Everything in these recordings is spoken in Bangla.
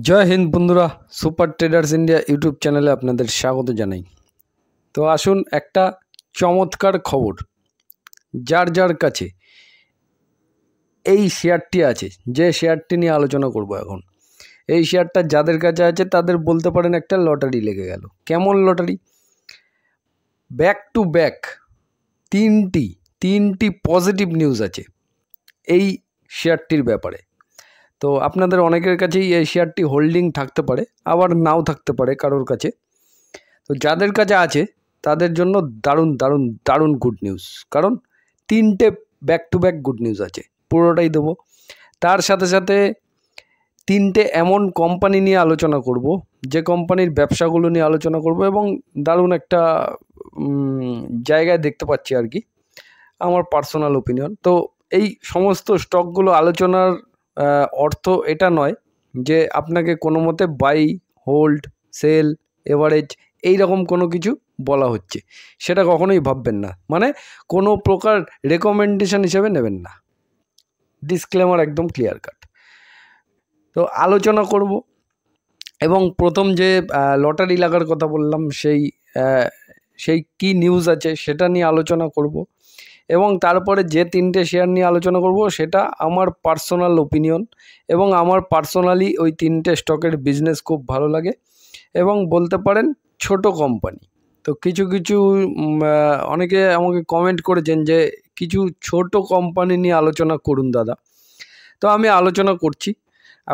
জয় হিন্দ বন্ধুরা, সুপার ট্রেডার্স ইন্ডিয়া ইউটিউব চ্যানেলে আপনাদের স্বাগত জানাই। তো আসুন একটা চমৎকার খবর, যার যার কাছে এই শেয়ারটি আছে, যে শেয়ারটি নিয়ে আলোচনা করব এখন, এই শেয়ারটা যাদের কাছে আছে তাদের বলতে পারেন একটা লটারি লেগে গেল। কেমন লটারি? ব্যাক টু ব্যাক তিনটি পজিটিভ নিউজ আছে এই শেয়ারটির ব্যাপারে। তো আপনাদের অনেকের কাছেই এই শেয়ারটি হোল্ডিং থাকতে পারে, আবার নাও থাকতে পারে কারোর কাছে। তো যাদের কাছে আছে তাদের জন্য দারুণ দারুণ দারুণ গুড নিউজ, কারণ তিনটে back to back good news আছে, পুরোটাই দেবো। তার সাথে সাথে তিনটে এমন কোম্পানি নিয়ে আলোচনা করব, যে কোম্পানির ব্যবসাগুলো নিয়ে আলোচনা করব, এবং দারুণ একটা জায়গায় দেখতে পাচ্ছি আর কি, আমার পার্সোনাল ওপিনিয়ন। তো এই সমস্ত স্টকগুলো আলোচনার অর্থ এটা নয় যে আপনাকে কোনো মতে বাই, হোল্ড, সেল, এভারেজ এই রকম কোনো কিছু বলা হচ্ছে, সেটা কখনোই ভাববেন না। মানে কোনো প্রকার রেকমেন্ডেশন হিসেবে নেবেন না, ডিসক্লেমার একদম ক্লিয়ার কাট। তো আলোচনা করব, এবং প্রথম যে লটারি লাগার কথা বললাম সেই কি নিউজ আছে সেটা নিয়ে আলোচনা করব, এবং তারপরে যে তিনটে শেয়ার নিয়ে আলোচনা করব সেটা আমার পার্সোনাল ওপিনিয়ন, এবং আমার পার্সোনালি ওই তিনটে স্টকের বিজনেস খুব ভালো লাগে, এবং বলতে পারেন ছোট কোম্পানি। তো কিছু অনেকে আমাকে কমেন্ট করেছেন যে কিছু ছোট কোম্পানি নিয়ে আলোচনা করুন দাদা। তো আমি আলোচনা করছি,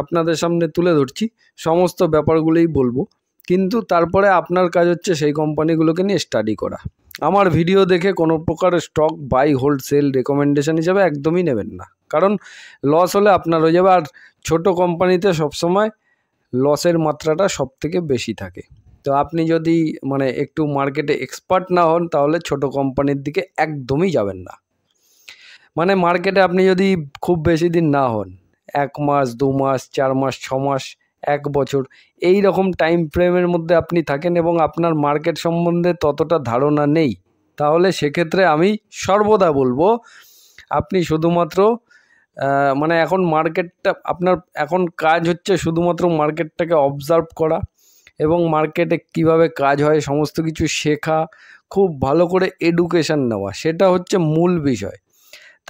আপনাদের সামনে তুলে ধরছি, সমস্ত ব্যাপারগুলোই বলবো, কিন্তু তারপরে আপনার কাজ হচ্ছে সেই কোম্পানিগুলোকে নিয়ে স্টাডি করা। আমার ভিডিও দেখে কোনো প্রকার stock buy, hold, sell recommendation হিসেবে একদমই নেবেন না, কারণ লস হলে আপনার হয়ে যাবে। আর ছোট কোম্পানিতে সবসময় লসের মাত্রাটা সব থেকে বেশি থাকে। তো আপনি যদি একটু মার্কেটে এক্সপার্ট না হন, তাহলে ছোট কোম্পানির দিকে একদমই যাবেন না। মার্কেটে আপনি যদি খুব বেশি দিন না হন, 1 মাস, 2 মাস, 4 মাস, 6 মাস, 1 বছর, এই রকম টাইম ফ্রেমের মধ্যে আপনি থাকেন এবং আপনার মার্কেট সম্বন্ধে ততটা ধারণা নেই, তাহলে সেক্ষেত্রে আমি সর্বদা বলবো আপনি শুধুমাত্র এখন মার্কেটটা আপনার এখন কাজ হচ্ছে শুধুমাত্র মার্কেটটাকে অবজার্ভ করা, এবং মার্কেটে কিভাবে কাজ হয় সমস্ত কিছু শেখা, খুব ভালো করে এডুকেশান নেওয়া, সেটা হচ্ছে মূল বিষয়।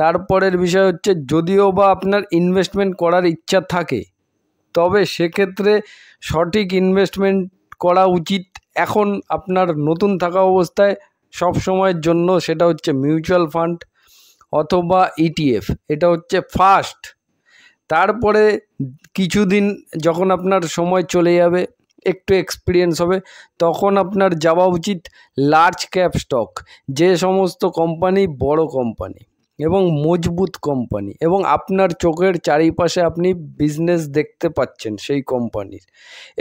তারপরের বিষয় হচ্ছে, যদিও বা আপনার ইনভেস্টমেন্ট করার ইচ্ছা থাকে, তবে সেক্ষেত্রে সঠিক ইনভেস্টমেন্ট করা উচিত এখন আপনার নতুন থাকা অবস্থায় সব সময়ের জন্য, সেটা হচ্ছে মিউচুয়াল ফান্ড অথবা ইটিএফ। এটা হচ্ছে ফার্স্ট। তারপরে কিছুদিন যখন আপনার সময় চলে যাবে, একটু এক্সপিরিয়েন্স হবে, তখন আপনার যাওয়া উচিত লার্জ ক্যাপ স্টক, যে সমস্ত কোম্পানি বড় কোম্পানি এবং মজবুত কোম্পানি, এবং আপনার চোখের চারিপাশে আপনি বিজনেস দেখতে পাচ্ছেন সেই কোম্পানির,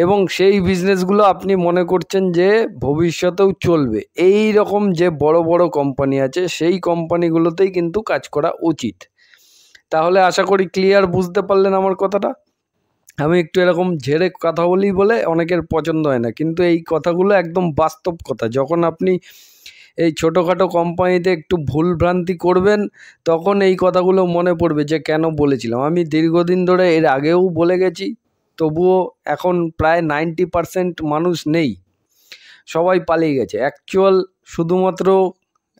এবং সেই বিজনেসগুলো আপনি মনে করছেন যে ভবিষ্যতেও চলবে, এই রকম যে বড় বড় কোম্পানি আছে সেই কোম্পানিগুলোতেই কিন্তু কাজ করা উচিত। তাহলে আশা করি ক্লিয়ার বুঝতে পারলেন আমার কথাটা। আমি একটু এরকম ঝেড়ে কথা বলি বলে অনেকের পছন্দ হয় না, কিন্তু এই কথাগুলো একদম বাস্তব কথা। যখন আপনি এই ছোটোখাটো কোম্পানিতে একটু ভুলভ্রান্তি করবেন, তখন এই কথাগুলো মনে পড়বে যে কেন বলেছিলাম। আমি দীর্ঘদিন ধরে এর আগেও বলে গেছি, তবুও এখন প্রায় 90% মানুষ নেই, সবাই পালিয়ে গেছে। অ্যাকচুয়াল শুধুমাত্র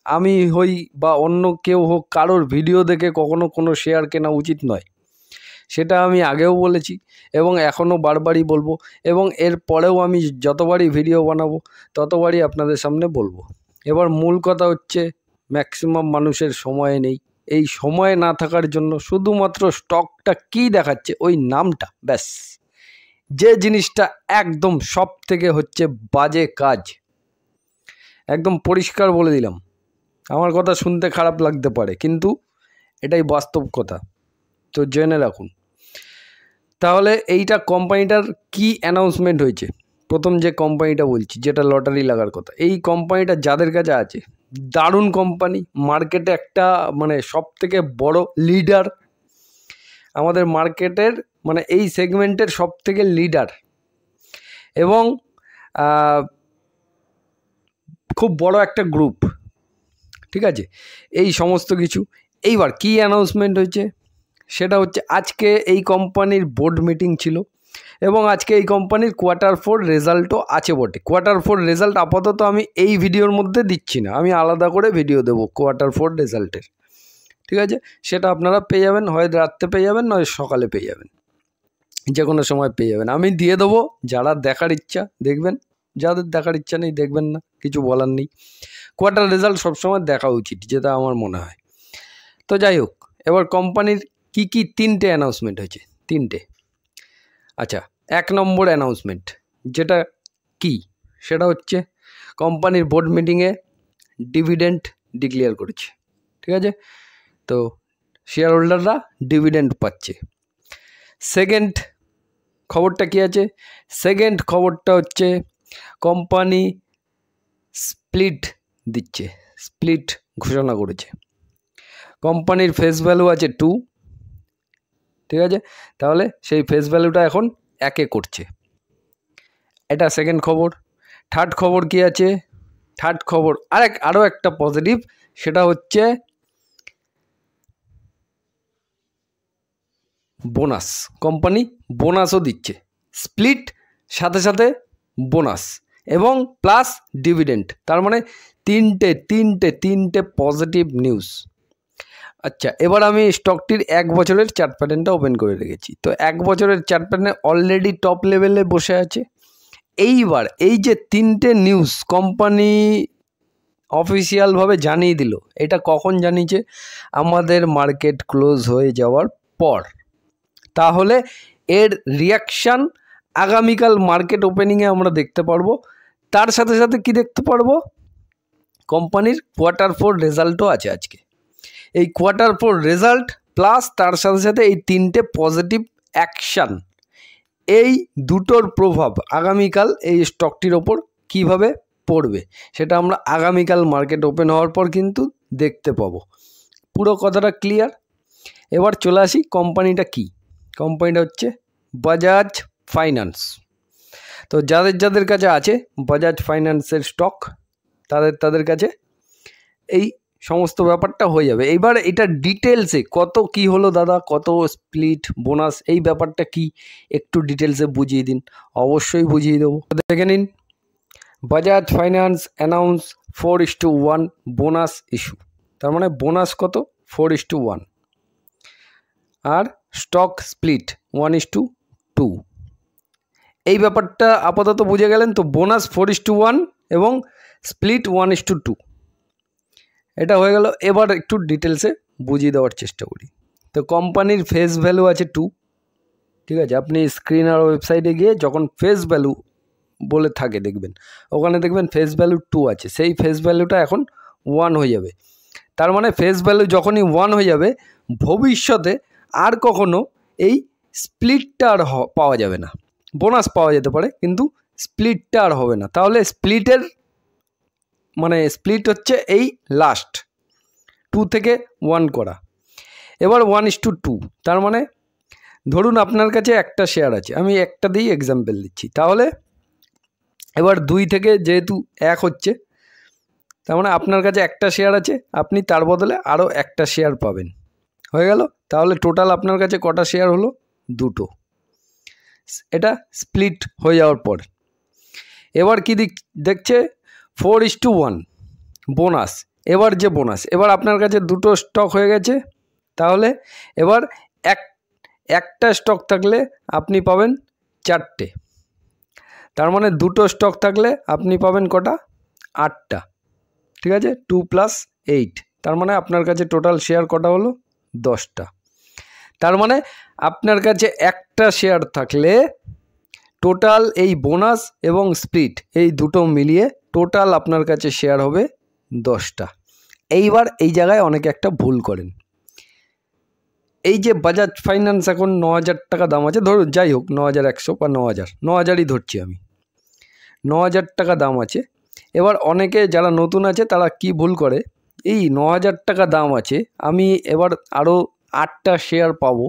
আমি হই বা অন্য কেউ হোক, কারোর ভিডিও দেখে কখনো কোনো শেয়ার কেনা উচিত নয়, সেটা আমি আগেও বলেছি এবং এখনও বারবারই বলবো, এবং এর পরেও আমি যতবারই ভিডিও বানাবো ততবারই আপনাদের সামনে বলবো। এবার মূল কথা হচ্ছে, ম্যাক্সিমাম মানুষের সময় নেই। এই সময় না থাকার জন্য শুধুমাত্র স্টকটা কি দেখাচ্ছে ওই নামটা, ব্যাস, যে জিনিসটা একদম সব থেকে হচ্ছে বাজে কাজ। একদম পরিষ্কার বলে দিলাম, আমার কথা শুনতে খারাপ লাগতে পারে, কিন্তু এটাই বাস্তব কথা, তো জেনে রাখুন। তাহলে এইটা কোম্পানিটার কি অ্যানাউন্সমেন্ট হয়েছে, প্রথম যে কোম্পানিটা বলছি, যেটা লটারি লাগার কথা, এই কোম্পানিটা যাদের কাছে আছে, দারুণ কোম্পানি, মার্কেটে একটা সব থেকে বড় লিডার, আমাদের মার্কেটের এই সেগমেন্টের সব থেকে লিডার, এবং খুব বড় একটা গ্রুপ, ঠিক আছে, এই সমস্ত কিছু। এইবার কি অ্যানাউন্সমেন্ট হয়েছে সেটা হচ্ছে, আজকে এই কোম্পানির বোর্ড মিটিং ছিল, এবং আজকে এই কোম্পানির Q4 রেজাল্টও আছে বটে। Q4 রেজাল্ট আপাতত আমি এই ভিডিওর মধ্যে দিচ্ছি না, আমি আলাদা করে ভিডিও দেবো Q4 রেজাল্টের, ঠিক আছে? সেটা আপনারা পেয়ে যাবেন, হয় রাত্রে পেয়ে যাবেন, নয় সকালে পেয়ে যাবেন, যে কোনো সময় পেয়ে যাবেন। আমি দিয়ে দেবো, যারা দেখার ইচ্ছা দেখবেন, যাদের দেখার ইচ্ছা নেই দেখবেন না, কিছু বলার নেই। কোয়ার্টার রেজাল্ট সবসময় দেখা উচিত, যেটা আমার মনে হয়। তো যাই হোক, এবার কোম্পানির কি 3টে অ্যানাউন্সমেন্ট হয়েছে, 3টে। আচ্ছা, 1 নম্বর অ্যানাউন্সমেন্ট যেটা কি, সেটা হচ্ছে কোম্পানির বোর্ড মিটিংয়ে ডিভিডেন্ড ডিক্লেয়ার করেছে, ঠিক আছে? তো শেয়ার হোল্ডাররা ডিভিডেন্ড পাচ্ছে। সেকেন্ড খবরটা কি আছে? সেকেন্ড খবরটা হচ্ছে কোম্পানি স্প্লিট দিচ্ছে, স্প্লিট ঘোষণা করেছে। কোম্পানির ফেস ভ্যালু আছে 2, ঠিক আছে? তাহলে সেই ফেস ভ্যালুটা এখন 1 করছে, এটা সেকেন্ড খবর। থার্ড খবর কি আছে? থার্ড খবর আরও একটা পজিটিভ, সেটা হচ্ছে বোনাস। কোম্পানি বোনাসও দিচ্ছে, স্প্লিট সাথে সাথে বোনাস এবং প্লাস ডিভিডেন্ড। তার মানে তিনটে পজিটিভ নিউজ। আচ্ছা, এবার আমি স্টকটির 1 বছরের চার্ট প্যাটার্নটা ওপেন করে রেখেছি। তো 1 বছরের চার্ট প্যাটার্নে অলরেডি টপ লেভেলে বসে আছে। এইবার এই যে 3টে নিউজ কোম্পানি অফিসিয়ালভাবে জানিয়ে দিল, এটা কখন জানিয়েছে? আমাদের মার্কেট ক্লোজ হয়ে যাওয়ার পর। তাহলে এর রিয়াকশান আগামীকাল মার্কেট ওপেনিংয়ে আমরা দেখতে পারবো। তার সাথে সাথে কি দেখতে পারবো? কোম্পানির Q4 রেজাল্টও আছে আজকে। এই Q4 রেজাল্ট প্লাস তার সাথে সাথে এই 3টে পজিটিভ অ্যাকশান, এই দুটোর প্রভাব আগামীকাল এই স্টকটির ওপর কিভাবে পড়বে সেটা আমরা আগামীকাল মার্কেট ওপেন হওয়ার পর কিন্তু দেখতে পাবো। পুরো কথাটা ক্লিয়ার। এবার চলে আসি কোম্পানিটা কি। কোম্পানিটা হচ্ছে বাজাজ ফাইন্যান্স। তো যাদের কাছে আছে বাজাজ ফাইন্যান্সের স্টক, তাদের কাছে এই সমস্ত ব্যাপারটা হয়ে যাবে। এইবার এটা ডিটেলসে কত কি হলো দাদা, কত স্প্লিট, বোনাস, এই ব্যাপারটা কি একটু ডিটেলসে বুঝিয়ে দিন। অবশ্যই বুঝিয়ে দেবো, দেখে নিন। Bajaj finance announce 4:1 bonus issue. তার মানে বোনাস কত? 4:1। আর স্টক স্প্লিট 1:2। এই ব্যাপারটা আপাতত বুঝে গেলেন তো। বোনাস 4:1 এবং স্প্লিট 1:2, এটা হয়ে গেল। এবার একটু ডিটেলসে বুঝিয়ে দেওয়ার চেষ্টা করি। তো কোম্পানির ফেস ভ্যালু আছে 2, ঠিক আছে? আপনি স্ক্রিন আর ওয়েবসাইটে গিয়ে যখন ফেস ভ্যালু বলে থাকে দেখবেন, ওখানে দেখবেন ফেস ভ্যালু 2 আছে। সেই ফেস ভ্যালুটা এখন 1 হয়ে যাবে। তার মানে ফেস ভ্যালু যখনই 1 হয়ে যাবে, ভবিষ্যতে আর কখনো এই স্প্লিটটা আর পাওয়া যাবে না। বোনাস পাওয়া যেতে পারে কিন্তু স্প্লিটটা আর হবে না। তাহলে স্প্লিটের মানে স্প্লিট হচ্ছে এই লাস্ট 2 থেকে 1 করা। এবার 1:2, তার মানে ধরুন আপনার কাছে একটা শেয়ার আছে, আমি একটা দিয়েই এক্সাম্পল দিচ্ছি। তাহলে এবার 2 থেকে যেহেতু 1 হচ্ছে, তার মানে আপনার কাছে একটা শেয়ার আছে, আপনি তার বদলে আরও একটা শেয়ার পাবেন। হয়ে গেল। তাহলে টোটাল আপনার কাছে কটা শেয়ার হলো? 2টো। এটা স্প্লিট হয়ে যাওয়ার পর এবার কি দেখছে? 4:1 বোনাস। এবার যে বোনাস, এবার আপনার কাছে 2টো স্টক হয়ে গেছে। তাহলে এবার একটা স্টক থাকলে আপনি পাবেন 4টে। তার মানে 2টো স্টক থাকলে আপনি পাবেন কটা? 8টা, ঠিক আছে? 2 + 8, তার মানে আপনার কাছে টোটাল শেয়ার কটা হলো? 10টা। তার মানে আপনার কাছে একটা শেয়ার থাকলে টোটাল এই বোনাস এবং স্প্লিট এই দুটো মিলিয়ে টোটাল আপনার কাছে শেয়ার হবে 10টা। এইবার এই জায়গায় অনেকে একটা ভুল করেন। এই যে বাজাজ ফাইন্যান্স এখন 9,000 টাকা দাম আছে, ধরুন যাই হোক 9,100 বা 9,000ই ধরছি আমি, 9,000 টাকা দাম আছে। এবার অনেকে যারা নতুন আছে তারা কি ভুল করে, এই 9,000 টাকা দাম আছে, আমি এবার আরও 8টা শেয়ার পাবো,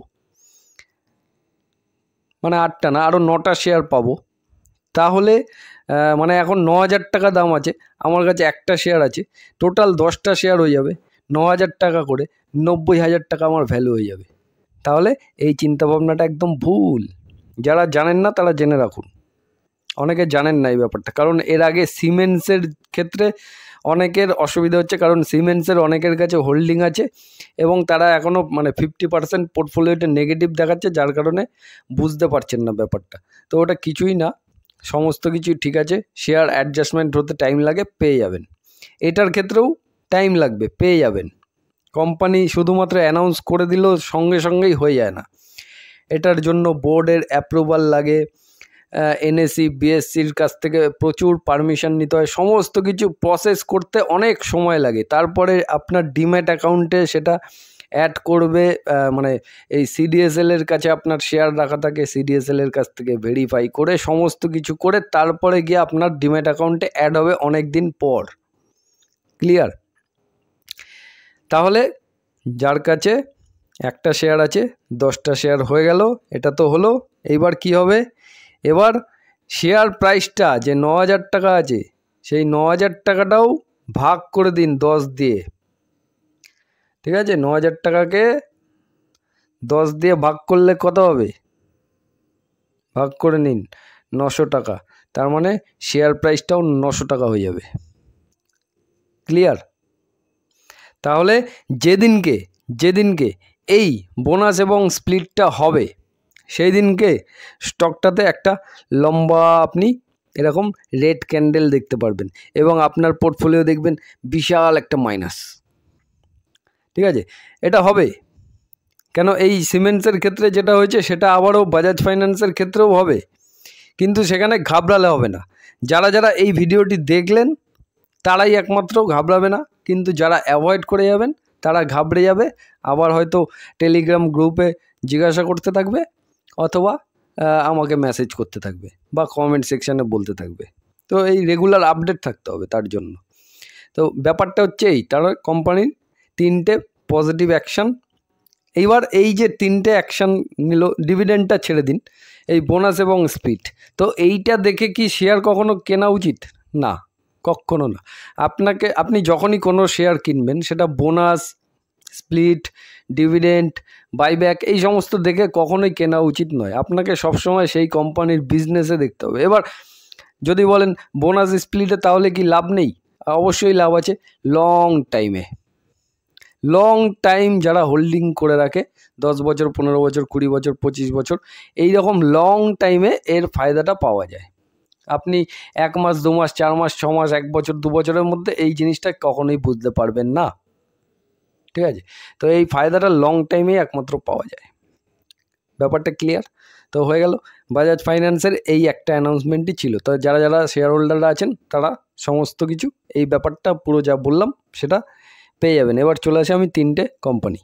মানে 8টা না, আরও 9টা শেয়ার পাবো। তাহলে মানে এখন 9,000 টাকা দাম আছে, আমার কাছে একটা শেয়ার আছে, টোটাল 10টা শেয়ার হয়ে যাবে 9,000 টাকা করে, 90,000 টাকা আমার ভ্যালু হয়ে যাবে। তাহলে এই চিন্তাভাবনাটা একদম ভুল। যারা জানেন না তারা জেনে রাখুন, অনেকে জানেন না এই ব্যাপারটা। কারণ এর আগে সিমেন্টসের ক্ষেত্রে অনেকের অসুবিধা হচ্ছে, কারণ সিমেন্টসের অনেকের কাছে হোল্ডিং আছে এবং তারা এখনও 50% পোর্টফোলিওতে নেগেটিভ দেখাচ্ছে, যার কারণে বুঝতে পারছেন না ব্যাপারটা। তো ওটা কিছুই না, সমস্ত কিছুই ঠিক আছে। শেয়ার অ্যাডজাস্টমেন্ট হতে টাইম লাগে, পেয়ে যাবেন। এটার ক্ষেত্রেও টাইম লাগবে, পেয়ে যাবেন। কোম্পানি শুধুমাত্র অ্যানাউন্স করে দিলেও সঙ্গে সঙ্গেই হয়ে যায় না, এটার জন্য বোর্ডের অ্যাপ্রুভাল লাগে, এনএসি বিএসসির কাছ থেকে প্রচুর পারমিশন নিতে হয়, সমস্ত কিছু প্রসেস করতে অনেক সময় লাগে। তারপরে আপনার ডিম্যাট অ্যাকাউন্টে সেটা অ্যাড করবে, এই সিডিএসএলের কাছে আপনার শেয়ার রাখা থাকে, সিডিএসএলের কাছ থেকে ভেরিফাই করে সমস্ত কিছু করে তারপরে গিয়ে আপনার ডিম্যাট অ্যাকাউন্টে অ্যাড হবে অনেক দিন পর। ক্লিয়ার? তাহলে যার কাছে একটা শেয়ার আছে 10টা শেয়ার হয়ে গেল, এটা তো হলো। এইবার কি হবে? এবার শেয়ার প্রাইসটা যে 9,000 টাকা আছে, সেই 9,000 টাকাটাও ভাগ করে দিন 10 দিয়ে। ঠিক আছে? 9,000 টাকাকে 10 দিয়ে ভাগ করলে কত হবে? ভাগ করে নিন 900 টাকা। তার মানে শেয়ার প্রাইসটাও 900 টাকা হয়ে যাবে। ক্লিয়ার? তাহলে যেদিনকে এই বোনাস এবং স্প্লিটটা হবে সেই দিনকে স্টকটাতে একটা লম্বা আপনি এরকম রেড ক্যান্ডেল দেখতে পারবেন এবং আপনার পোর্টফোলিও দেখবেন বিশাল একটা মাইনাস। ঠিক আছে? এটা হবে কেন? এই সিমেন্টসের ক্ষেত্রে যেটা হয়েছে সেটা আবারও বাজাজ ফাইন্যান্সের ক্ষেত্রেও হবে, কিন্তু সেখানে ঘাবড়ালে হবে না। যারা যারা এই ভিডিওটি দেখলেন তারাই একমাত্র ঘাবড়াবে না, কিন্তু যারা অ্যাভয়েড করে যাবেন তারা ঘাবড়ে যাবে, আবার হয়তো টেলিগ্রাম গ্রুপে জিজ্ঞাসা করতে থাকবে অথবা আমাকে মেসেজ করতে থাকবে বা কমেন্ট সেকশানে বলতে থাকবে। তো এই রেগুলার আপডেট থাকতে হবে তার জন্য। তো ব্যাপারটা হচ্ছে এই, তার কোম্পানির 3টে পজিটিভ অ্যাকশান। এইবার এই যে 3টে অ্যাকশান নিল, ডিভিডেন্ডটা ছেড়ে দিন, এই বোনাস এবং স্প্লিট, তো এইটা দেখে কি শেয়ার কখনো কেনা উচিত? না, কখনো না। আপনি যখনই কোনো শেয়ার কিনবেন সেটা বোনাস, স্প্লিট, ডিভিডেন্ড, বাইব্যাক এই সমস্ত দেখে কখনোই কেনা উচিত নয়। আপনাকে সবসময় সেই কোম্পানির বিজনেসে দেখতে হবে। এবার যদি বলেন বোনাস স্প্লিটে তাহলে কি লাভ নেই? অবশ্যই লাভ আছে। লং টাইম যারা হোল্ডিং করে রাখে 10 বছর, 15 বছর, 20 বছর, 25 বছর, এই রকম লং টাইমে এর ফায়দাটা পাওয়া যায়। আপনি 1 মাস, 2 মাস, 4 মাস, 6 মাস, 1 বছর, 2 বছরের মধ্যে এই জিনিসটা কখনোই বুঝতে পারবেন না। ঠিক আছে? তো এই ফায়দাটা লং টাইমেই একমাত্র পাওয়া যায়। ব্যাপারটা ক্লিয়ার? তো হয়ে গেল, বাজাজ ফাইন্যান্সের এই একটা অ্যানাউন্সমেন্টই ছিল। তো যারা যারা শেয়ার হোল্ডাররা আছেন তারা সমস্ত কিছু এই ব্যাপারটা পুরো যা বললাম সেটা পেয়ে যাবেন। এবার চলে আসে আমি 3টে কোম্পানি।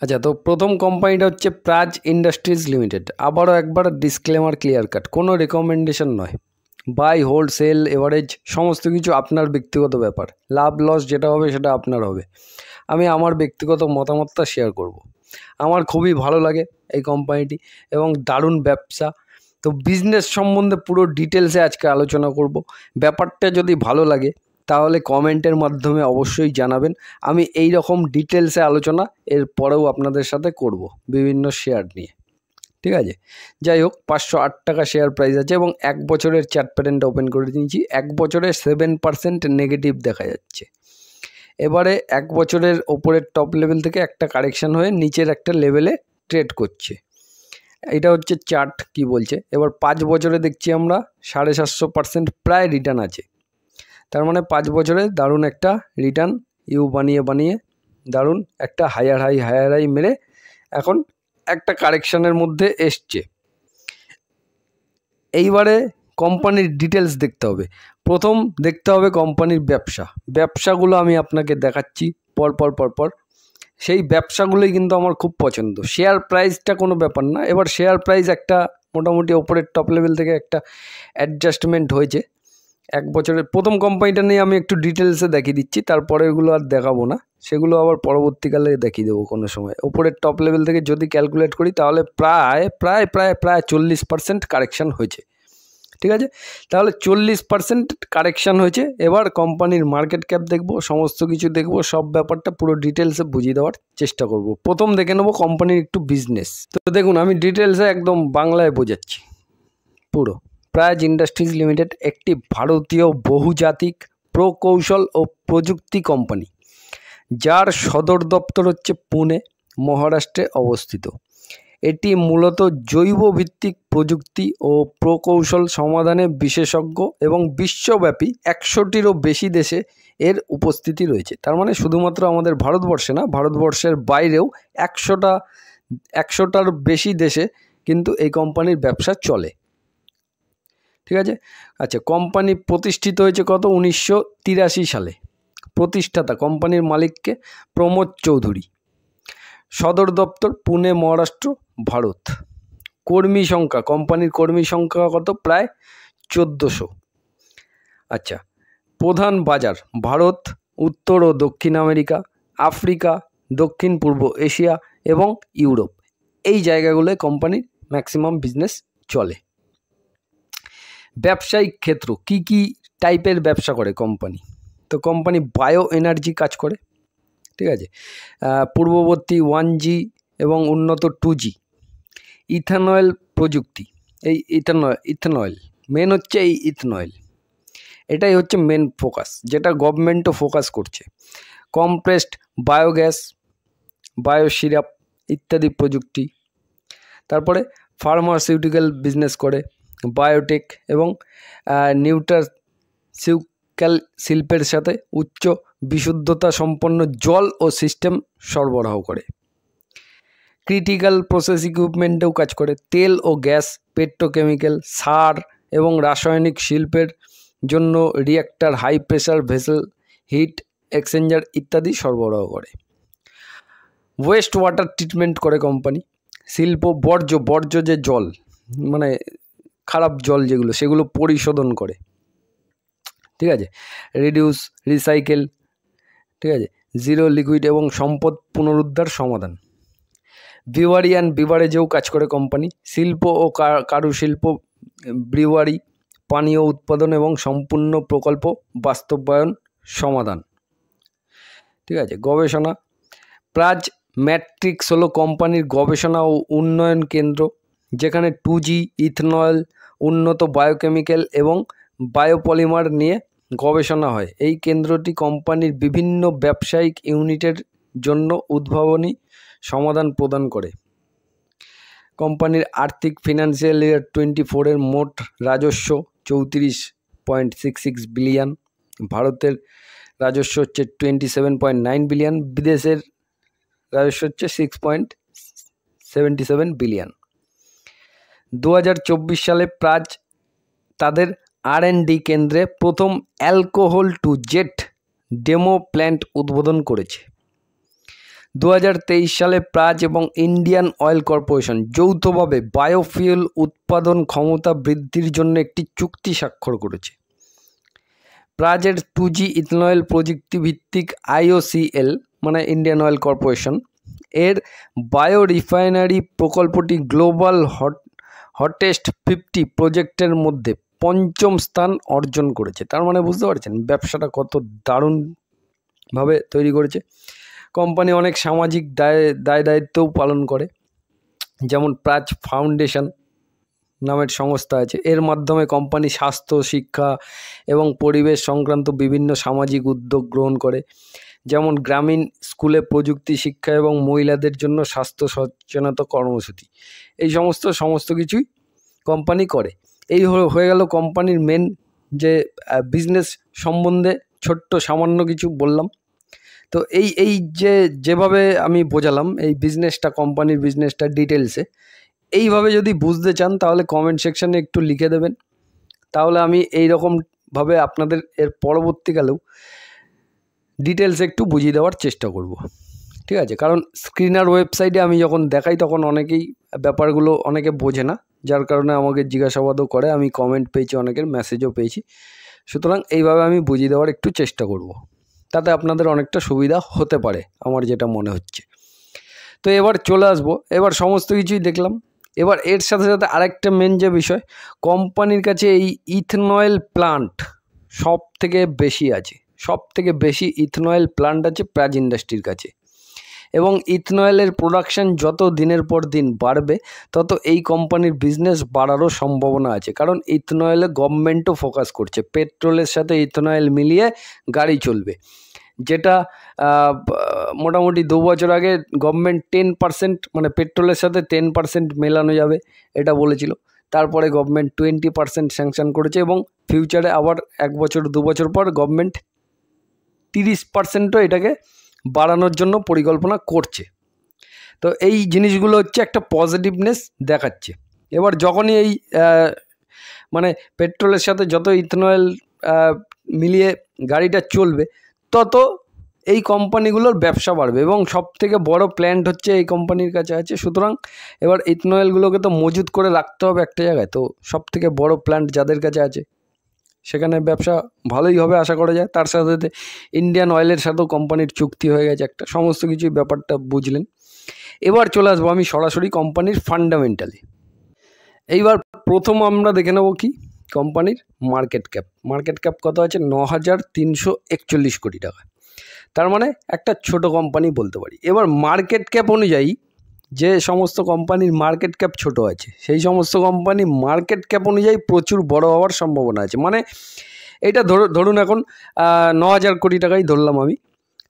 আচ্ছা, তো প্রথম কোম্পানিটা হচ্ছে প্রাজ ইন্ডাস্ট্রিজ লিমিটেড। আবারও একবার ডিসক্লেমার ক্লিয়ার কাট, কোনো রেকমেন্ডেশন নয়। বাই, হোল্ড, সেল, এভারেজ সমস্ত কিছু আপনার ব্যক্তিগত ব্যাপার। লাভ লস যেটা হবে সেটা আপনার হবে। আমি আমার ব্যক্তিগত মতামতটা শেয়ার করব। আমার খুবই ভালো লাগে এই কোম্পানিটি এবং দারুণ ব্যবসা। তো বিজনেস সম্বন্ধে পুরো ডিটেলসে আজকে আলোচনা করব। ব্যাপারটা যদি ভালো লাগে তাহলে কমেন্টের মাধ্যমে অবশ্যই জানাবেন। আমি এই রকম ডিটেলসে আলোচনা এর পরেও আপনাদের সাথে করব বিভিন্ন শেয়ার নিয়ে। ঠিক আছে? যাই হোক, 508 টাকা শেয়ার প্রাইস আছে এবং 1 বছরের চার্ট প্যাটার্নটা ওপেন করে দিয়েছি। 1 বছরে 7% নেগেটিভ দেখা যাচ্ছে। এবারে 1 বছরের ওপরের টপ লেভেল থেকে একটা কারেকশান হয়ে নিচের একটা লেভেলে ট্রেড করছে। এটা হচ্ছে চার্ট কি বলছে। এবার 5 বছরে দেখছি আমরা 750% প্রায় রিটার্ন আছে। তার মানে 5 বছরে দারুণ একটা রিটার্ন ইউ বানিয়ে দারুণ একটা হায়ার হাই মেরে এখন একটা কারেকশানের মধ্যে এসছে। এইবারে কোম্পানির ডিটেলস দেখতে হবে। প্রথম দেখতে হবে কোম্পানির ব্যবসাগুলো আমি আপনাকে দেখাচ্ছি পর। সেই ব্যবসাগুলোই কিন্তু আমার খুব পছন্দ। শেয়ার প্রাইসটা কোনো ব্যাপার না। এবার শেয়ার প্রাইস একটা মোটামুটি ওপরের টপ লেভেল থেকে একটা অ্যাডজাস্টমেন্ট হয়েছে। 1 বছরের প্রথম কোম্পানিটা নিয়ে আমি একটু ডিটেলসে দেখিয়ে দিচ্ছি, তারপরেরগুলো আর দেখাবো না, সেগুলো আবার পরবর্তীকালে দেখিয়ে দেবো কোনো সময়। ওপরের টপ লেভেল থেকে যদি ক্যালকুলেট করি তাহলে প্রায় 40% কারেকশান হয়েছে। ঠিক আছে, তাহলে 40% কারেকশান হয়েছে। এবার কোম্পানির মার্কেট ক্যাপ দেখব, সমস্ত কিছু দেখব, সব ব্যাপারটা পুরো ডিটেলসে বুঝিয়ে দেওয়ার চেষ্টা করব। প্রথম দেখে নেব কোম্পানির একটু বিজনেস। তো দেখুন, আমি ডিটেলসে একদম বাংলায় বোঝাচ্ছি পুরো। প্রাজ ইন্ডাস্ট্রিজ লিমিটেড একটি ভারতীয় বহুজাতিক প্রকৌশল ও প্রযুক্তি কোম্পানি, যার সদর দপ্তর হচ্ছে পুনে, মহারাষ্ট্রে অবস্থিত। এটি মূলত জৈব ভিত্তিক প্রযুক্তি ও প্রকৌশল সমাধানে বিশেষজ্ঞ এবং বিশ্বব্যাপী 100টিরও বেশি দেশে এর উপস্থিতি রয়েছে। তার মানে শুধুমাত্র আমাদের ভারতবর্ষে না, ভারতবর্ষের বাইরেও 100টার বেশি দেশে কিন্তু এই কোম্পানির ব্যবসা চলে। ঠিক আছে, আচ্ছা, কোম্পানি প্রতিষ্ঠিত হয়েছে কত? 1983 সালে। প্রতিষ্ঠাতা কোম্পানির মালিককে প্রমোদ চৌধুরী। সদর দপ্তর পুনে, মহারাষ্ট্র, ভারত। কর্মী সংখ্যা, কোম্পানির কর্মী সংখ্যা কত? প্রায় 1400। আচ্ছা, প্রধান বাজার ভারত, উত্তর ও দক্ষিণ আমেরিকা, আফ্রিকা, দক্ষিণ পূর্ব এশিয়া এবং ইউরোপ। এই জায়গাগুলোয় কোম্পানির ম্যাক্সিমাম বিজনেস চলে। ব্যবসায়িক ক্ষেত্র, কি কি টাইপের ব্যবসা করে কোম্পানি? তো কোম্পানি বায়ো এনার্জি কাজ করে, ঠিক আছে, পূর্ববর্তী 1G এবং উন্নত 2G। ইথানয়েল প্রযুক্তি, এই ইথানয়েল মেন হচ্ছে এই ইথানয়েল, এটাই হচ্ছে মেন ফোকাস, যেটা গভর্নমেন্টও ফোকাস করছে। কমপ্রেসড বায়োগ্যাস, বায়োসিরাপ ইত্যাদি প্রযুক্তি। তারপরে ফার্মাসিউটিক্যাল বিজনেস করে, বায়োটেক এবং নিউট্রাসিউটিক্যাল শিল্পের সাথে উচ্চ বিশুদ্ধতা সম্পন্ন জল ও সিস্টেম সরবরাহ করে। ক্রিটিক্যাল প্রসেস ইকুইপমেন্টেও কাজ করে, তেল ও গ্যাস, পেট্রোকেমিক্যাল, সার এবং রাসায়নিক শিল্পের জন্য reactor, high pressure vessel, heat exchanger ইত্যাদি সরবরাহ করে। ওয়েস্ট ওয়াটার ট্রিটমেন্ট করে কোম্পানি, শিল্প বর্জ্য যে জল, মানে খারাপ জল যেগুলো, সেগুলো পরিশোধন করে, ঠিক আছে, রিডিউস, রিসাইকেল, ঠিক আছে, জিরো লিকুইড এবং সম্পদ পুনরুদ্ধার সমাধান। ব্রিওয়ারি অ্যান্ড বিভারেজেও কাজ করে কোম্পানি, শিল্প ও কারুশিল্প, ব্রিওয়ারি, পানীয় উৎপাদন এবং সম্পূর্ণ প্রকল্প বাস্তবায়ন সমাধান, ঠিক আছে। গবেষণা, প্রাজ ম্যাট্রিক্স হলো কোম্পানির গবেষণা ও উন্নয়ন কেন্দ্র, যেখানে 2G, ইথানয়েল, উন্নত বায়োকেমিক্যাল এবং বায়োপলিমার নিয়ে গবেষণা হয়। এই কেন্দ্রটি কোম্পানির বিভিন্ন ব্যবসায়িক ইউনিটের জন্য উদ্ভাবনী সমাধান প্রদান করে। কোম্পানির আর্থিক ফিনান্সিয়াল ইয়ার 24-এর মোট রাজস্ব 34.66 বিলিয়ন, ভারতের রাজস্ব হচ্ছে 27.9 বিলিয়ন, বিদেশের রাজস্ব হচ্ছে 6.77 বিলিয়ন। 2024 সালে প্রাজ তাদের R&D কেন্দ্রে প্রথম alcohol to jet demo plant উদ্বোধন করেছে। 2023 সালে প্রাজ এবং ইন্ডিয়ান অয়েল কর্পোরেশন যৌথভাবে বায়োফুয়েল উৎপাদন ক্ষমতা বৃদ্ধির জন্য একটি চুক্তি স্বাক্ষর করেছে। প্রাজের 2G ইথানয়েল প্রযুক্তিভিত্তিক IOCL মানে ইন্ডিয়ান অয়েল কর্পোরেশন এর বায়ো রিফাইনারি প্রকল্পটি গ্লোবাল হটেস্ট 50 প্রজেক্টের মধ্যে 5ম স্থান অর্জন করেছে। তার মানে বুঝতে পারছেন ব্যবসাটা কত দারুণভাবে তৈরি করেছে। কোম্পানি অনেক সামাজিক দায়িত্বও পালন করে, যেমন প্রাজ ফাউন্ডেশন নামের সংস্থা আছে, এর মাধ্যমে কোম্পানি স্বাস্থ্য, শিক্ষা এবং পরিবেশ সংক্রান্ত বিভিন্ন সামাজিক উদ্যোগ গ্রহণ করে, যেমন গ্রামীণ স্কুলে প্রযুক্তি শিক্ষা এবং মহিলাদের জন্য স্বাস্থ্য সচেতনতা কর্মসূচি। এই সমস্ত কিছুই কোম্পানি করে। এই হয়ে গেল কোম্পানির মেন যে বিজনেস সম্বন্ধে ছোট্ট সামান্য কিছু বললাম। তো এই যেভাবে আমি বোঝালাম এই বিজনেসটা, কোম্পানির বিজনেসটা ডিটেলসে, এইভাবে যদি বুঝতে চান তাহলে কমেন্ট সেকশানে একটু লিখে দেবেন, তাহলে আমি এই রকমভাবে আপনাদের এর পরবর্তীকালেও ডিটেলসে একটু বুঝিয়ে দেওয়ার চেষ্টা করব, ঠিক আছে। কারণ স্ক্রিনার ওয়েবসাইটে আমি যখন দেখাই তখন অনেকেই ব্যাপারগুলো অনেকে বোঝে না, যার কারণে আমাকে জিজ্ঞাসাবাদও করে, আমি কমেন্ট পেয়েছি, অনেকের মেসেজও পেয়েছি। সুতরাং এইভাবে আমি বুঝিয়ে দেওয়ার একটু চেষ্টা করব, তাতে আপনাদের অনেকটা সুবিধা হতে পারে আমার যেটা মনে হচ্ছে। তো এবার চলে আসবো, এবার সমস্ত কিছুই দেখলাম, এবার এর সাথে সাথে আরেকটা মেন যে বিষয়, কোম্পানির কাছে এই ইথনয়েল প্লান্ট সব থেকে বেশি আছে, সব থেকে বেশি ইথনয়েল প্লান্ট আছে প্রাজ ইন্ডাস্ট্রির কাছে। এবং ইথনয়েলের প্রোডাকশান যত দিনের পর দিন বাড়বে তত এই কোম্পানির বিজনেস বাড়ারও সম্ভাবনা আছে, কারণ ইথনয়েলে গভর্নমেন্টও ফোকাস করছে, পেট্রোলের সাথে ইথনয়েল মিলিয়ে গাড়ি চলবে, যেটা মোটামুটি 2 বছর আগে গভর্নমেন্ট 10% মানে পেট্রোলের সাথে 10% মেলানো যাবে এটা বলেছিল, তারপরে গভর্নমেন্ট 20% স্যাংশন করেছে এবং ফিউচারে আবার 1 বছর 2 বছর পর গভর্নমেন্ট 30%ও এটাকে বাড়ানোর জন্য পরিকল্পনা করছে। তো এই জিনিসগুলো হচ্ছে একটা পজিটিভনেস দেখাচ্ছে। এবার যখনই এই মানে পেট্রোলের সাথে যত ইথনয়েল মিলিয়ে গাড়িটা চলবে তত এই কোম্পানিগুলোর ব্যবসা বাড়বে এবং সব থেকে বড় প্ল্যান্ট হচ্ছে এই কোম্পানির কাছে আছে। সুতরাং এবার ইথনয়েলগুলোকে তো মজুত করে রাখতে হবে একটা জায়গায়, তো সব থেকে বড় প্ল্যান্ট যাদের কাছে আছে সেখানে ব্যবসা ভালোই হবে আশা করা যায়। তার সাথে সাথে ইন্ডিয়ান অয়েলের সাথেও কোম্পানির চুক্তি হয়ে গেছে একটা, সমস্ত কিছুই ব্যাপারটা বুঝলেন। এবার চলে আসবো আমি সরাসরি কোম্পানির ফান্ডামেন্টালি। এইবার প্রথম আমরা দেখে নেব কি কোম্পানির মার্কেট ক্যাপ। মার্কেট ক্যাপ কত আছে? 9,341 কোটি টাকা। তার মানে একটা ছোট কোম্পানি বলতে পারি। এবার মার্কেট ক্যাপ অনুযায়ী যে সমস্ত কোম্পানির মার্কেট ক্যাপ ছোট আছে সেই সমস্ত কোম্পানি মার্কেট ক্যাপ অনুযায়ী প্রচুর বড় হওয়ার সম্ভাবনা আছে। মানে এটা ধরুন এখন 9,000 কোটি টাকাই ধরলাম আমি,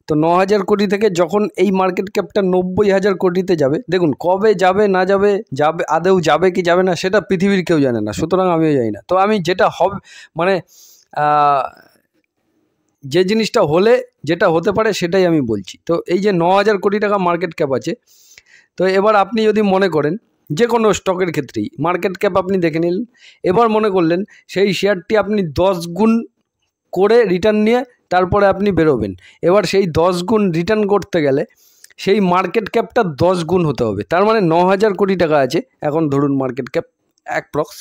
তো 9,000 কোটি থেকে যখন এই মার্কেট ক্যাপটা 90,000 কোটিতে যাবে, দেখুন কবে যাবে না যাবে, আদৌ যাবে কি যাবে না সেটা পৃথিবীর কেউ জানে না, সুতরাং আমিও জানি না। তো আমি যেটা হবে মানে যে জিনিসটা হলে যেটা হতে পারে সেটাই আমি বলছি। তো এই যে 9,000 কোটি টাকা মার্কেট ক্যাপ আছে, তো এবার আপনি যদি মনে করেন যে কোনো স্টকের ক্ষেত্রেই মার্কেট ক্যাপ আপনি দেখে নিলেন, এবার মনে করলেন সেই শেয়ারটি আপনি 10 গুণ করে রিটার্ন নিয়ে তারপরে আপনি বেরোবেন। এবার সেই 10 গুণ রিটার্ন করতে গেলে সেই মার্কেট ক্যাপটা 10 গুণ হতে হবে। তার মানে 9,000 কোটি টাকা আছে এখন ধরুন মার্কেট ক্যাপ অ্যাপ্রক্স,